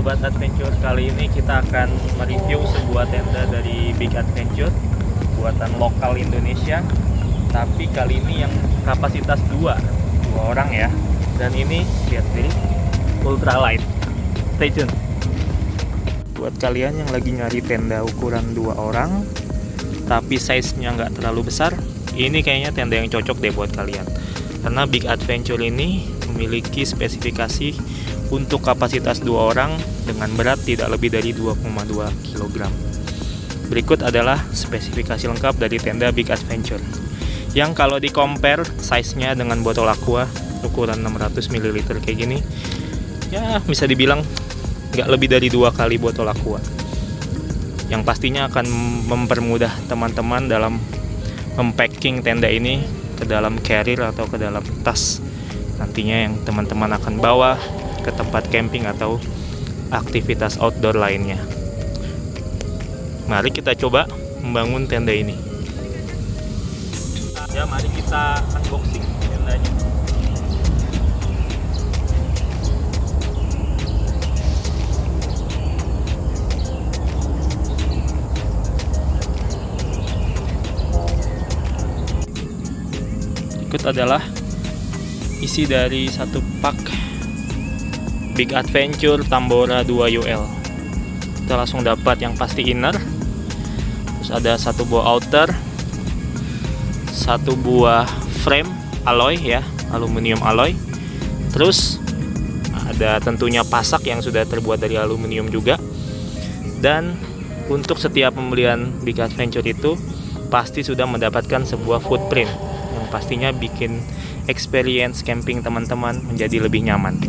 Sobat Adventure, kali ini kita akan mereview sebuah tenda dari Big Adventure buatan lokal Indonesia. Tapi kali ini yang kapasitas dua orang ya. Dan ini lihat sendiri, ultralight. Stay tune. Buat kalian yang lagi nyari tenda ukuran 2 orang tapi size-nya nggak terlalu besar, ini kayaknya tenda yang cocok deh buat kalian. Karena Big Adventure ini memiliki spesifikasi untuk kapasitas 2 orang dengan berat tidak lebih dari 2,2 kg. Berikut adalah spesifikasi lengkap dari tenda Big Adventure, yang kalau di compare size-nya dengan botol aqua ukuran 600 ml kayak gini, ya bisa dibilang nggak lebih dari 2 kali botol aqua, yang pastinya akan mempermudah teman-teman dalam mempacking tenda ini ke dalam carrier atau ke dalam tas nantinya yang teman-teman akan bawa ke tempat camping atau aktivitas outdoor lainnya. Mari kita coba membangun tenda ini. Ya, mari kita unboxing tendanya. Berikut adalah isi dari satu pak Big Adventure Tambora 2 UL. Kita langsung dapat yang pasti inner, terus ada satu buah outer, satu buah frame alloy ya, aluminium alloy, terus ada tentunya pasak yang sudah terbuat dari aluminium juga. Dan untuk setiap pembelian Big Adventure itu pasti sudah mendapatkan sebuah footprint yang pastinya bikin experience camping teman-teman menjadi lebih nyaman.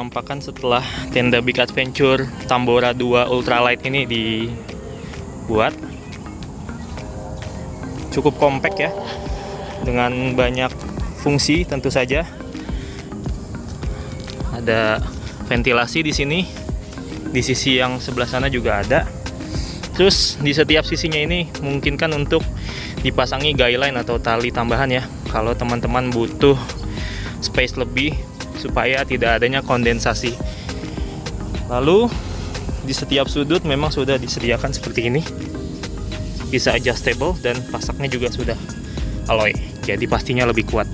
Penampakan setelah tenda Big Adventure Tambora 2 Ultralight ini dibuat, cukup compact ya, dengan banyak fungsi tentu saja. Ada ventilasi di sini, di sisi yang sebelah sana juga ada. Terus di setiap sisinya ini memungkinkan untuk dipasangi guideline atau tali tambahan ya, kalau teman-teman butuh space lebih supaya tidak adanya kondensasi. Lalu di setiap sudut memang sudah disediakan seperti ini, bisa adjustable, dan pasaknya juga sudah alloy, jadi pastinya lebih kuat.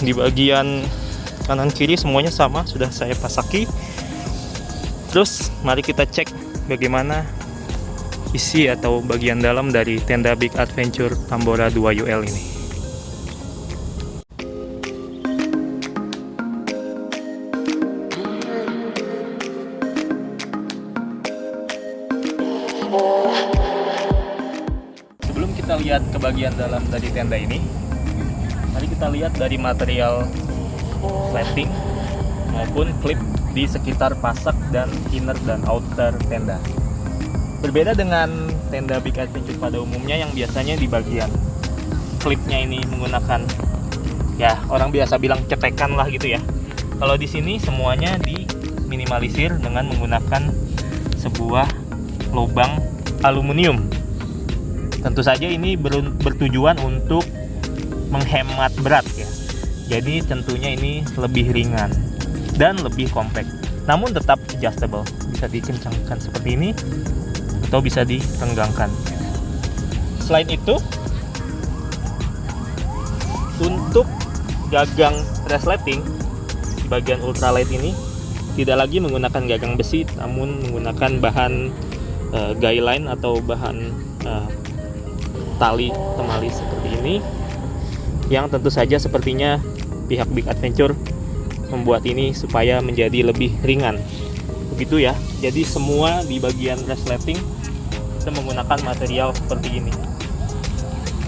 Di bagian kanan kiri semuanya sama, sudah saya pasaki. Terus mari kita cek bagaimana isi atau bagian dalam dari tenda Big Adventure Tambora 2 UL ini. Sebelum kita lihat ke bagian dalam dari tenda ini, mari kita lihat dari material cladding maupun klip di sekitar pasak dan inner dan outer tenda. Berbeda dengan tenda Big Adventure pada umumnya yang biasanya di bagian klipnya ini menggunakan, ya orang biasa bilang cetekan lah gitu ya. Kalau di sini semuanya diminimalisir dengan menggunakan sebuah lubang aluminium Tentu saja ini bertujuan untuk menghemat berat ya. Jadi tentunya ini lebih ringan dan lebih compact. Namun tetap adjustable. Bisa dikencangkan seperti ini atau bisa ditenggangkan. Selain itu, untuk gagang resleting di bagian ultralight ini tidak lagi menggunakan gagang besi, namun menggunakan bahan guy line atau bahan tali temali seperti ini, yang tentu saja sepertinya pihak Big Adventure membuat ini supaya menjadi lebih ringan. Begitu ya. Jadi semua di bagian resleting kita menggunakan material seperti ini.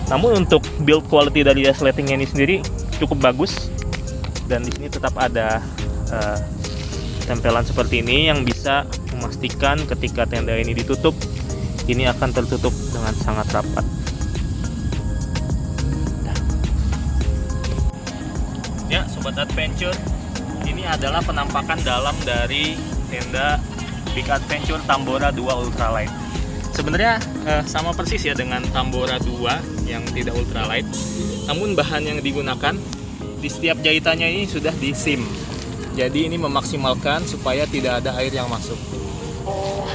Namun untuk build quality dari resletingnya ini sendiri cukup bagus, dan di sini tetap ada tempelan seperti ini yang bisa memastikan ketika tenda ini ditutup, ini akan tertutup dengan sangat rapat. Ya, Sobat Adventure, ini adalah penampakan dalam dari tenda Big Adventure Tambora 2 Ultralight. Sebenarnya sama persis ya dengan Tambora 2 yang tidak ultralight, namun bahan yang digunakan di setiap jahitannya ini sudah di seam. Jadi ini memaksimalkan supaya tidak ada air yang masuk.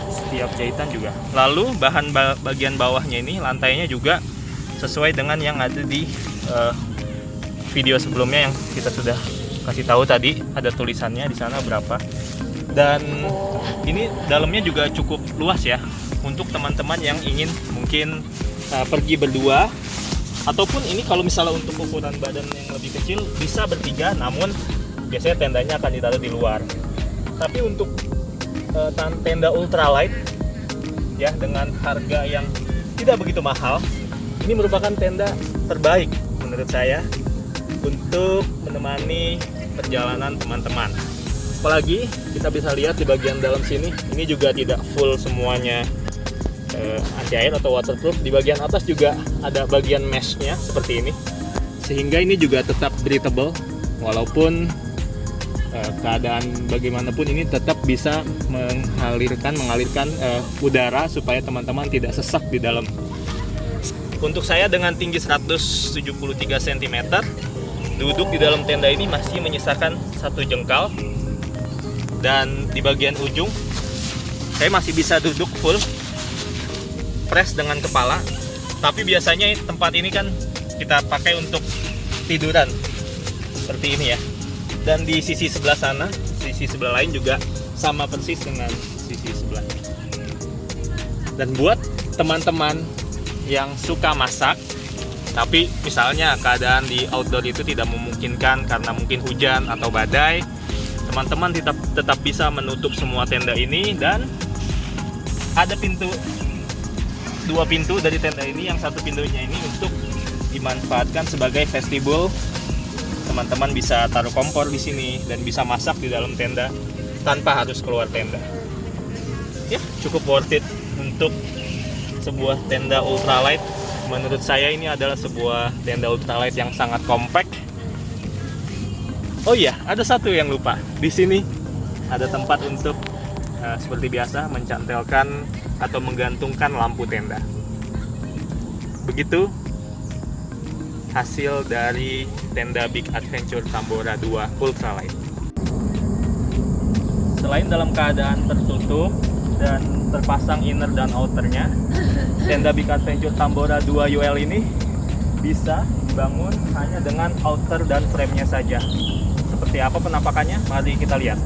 Setiap jahitan juga. Lalu bahan bagian bawahnya ini, lantainya juga sesuai dengan yang ada di video sebelumnya yang kita sudah kasih tahu tadi. Ada tulisannya di sana berapa. Dan ini dalamnya juga cukup luas ya, untuk teman-teman yang ingin mungkin pergi berdua, ataupun ini kalau misalnya untuk ukuran badan yang lebih kecil bisa bertiga, namun biasanya tendanya akan ditaruh di luar. Tapi untuk tenda ultralight ya, dengan harga yang tidak begitu mahal, ini merupakan tenda terbaik menurut saya untuk menemani perjalanan teman-teman. Apalagi kita bisa lihat di bagian dalam sini, ini juga tidak full semuanya anti air atau waterproof. Di bagian atas juga ada bagian meshnya seperti ini, sehingga ini juga tetap breathable. Walaupun keadaan bagaimanapun, ini tetap bisa mengalirkan udara supaya teman-teman tidak sesak di dalam. Untuk saya dengan tinggi 173 cm, duduk di dalam tenda ini masih menyisakan 1 jengkal. Dan di bagian ujung saya masih bisa duduk full press dengan kepala. Tapi biasanya tempat ini kan kita pakai untuk tiduran seperti ini ya. Dan di sisi sebelah sana, sisi sebelah lain juga sama persis dengan sisi sebelah. Dan buat teman-teman yang suka masak, tapi misalnya keadaan di outdoor itu tidak memungkinkan karena mungkin hujan atau badai, teman-teman tetap bisa menutup semua tenda ini. Dan ada dua pintu dari tenda ini. Yang satu pintunya ini untuk dimanfaatkan sebagai vestibul. Teman-teman bisa taruh kompor di sini dan bisa masak di dalam tenda tanpa harus keluar tenda. Ya, cukup worth it untuk sebuah tenda ultralight. Menurut saya ini adalah sebuah tenda ultralight yang sangat compact. Oh iya, ada satu yang lupa. Di sini ada tempat untuk seperti biasa mencantelkan atau menggantungkan lampu tenda. Begitu hasil dari tenda Big Adventure Tambora 2 Ultralight. Selain dalam keadaan tertutup dan terpasang inner dan outernya, tenda Big Adventure Tambora 2 UL ini bisa dibangun hanya dengan outer dan frame-nya saja. Seperti apa penampakannya? Mari kita lihat.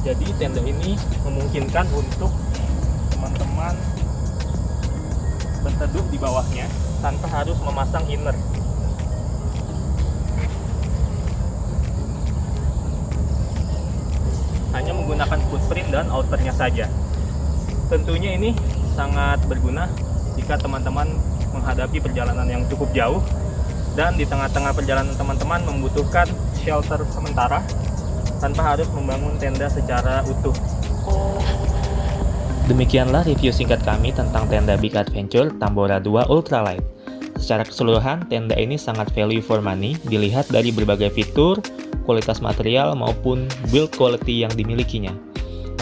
Jadi tenda ini memungkinkan untuk teman-teman berteduh di bawahnya tanpa harus memasang inner. Hanya menggunakan footprint dan outernya saja. Tentunya ini sangat berguna jika teman-teman menghadapi perjalanan yang cukup jauh dan di tengah-tengah perjalanan teman-teman membutuhkan shelter sementara tanpa harus membangun tenda secara utuh. Demikianlah review singkat kami tentang tenda Big Adventure Tambora 2 Ultralight. Secara keseluruhan, tenda ini sangat value for money dilihat dari berbagai fitur, kualitas material, maupun build quality yang dimilikinya.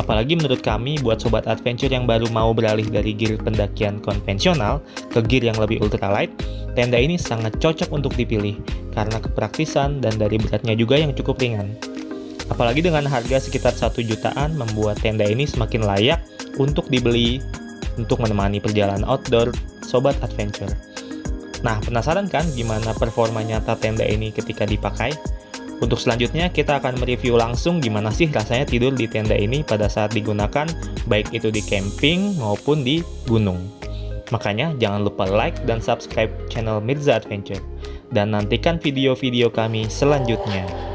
Apalagi menurut kami, buat sobat adventure yang baru mau beralih dari gear pendakian konvensional ke gear yang lebih ultralight, tenda ini sangat cocok untuk dipilih karena kepraktisan dan dari beratnya juga yang cukup ringan. Apalagi dengan harga sekitar 1 jutaan membuat tenda ini semakin layak untuk dibeli untuk menemani perjalanan outdoor sobat adventure. Nah, penasaran kan gimana performa nyata tenda ini ketika dipakai? Untuk selanjutnya, kita akan mereview langsung gimana sih rasanya tidur di tenda ini pada saat digunakan, baik itu di camping maupun di gunung. Makanya, jangan lupa like dan subscribe channel Mirza Adventure. Dan nantikan video-video kami selanjutnya.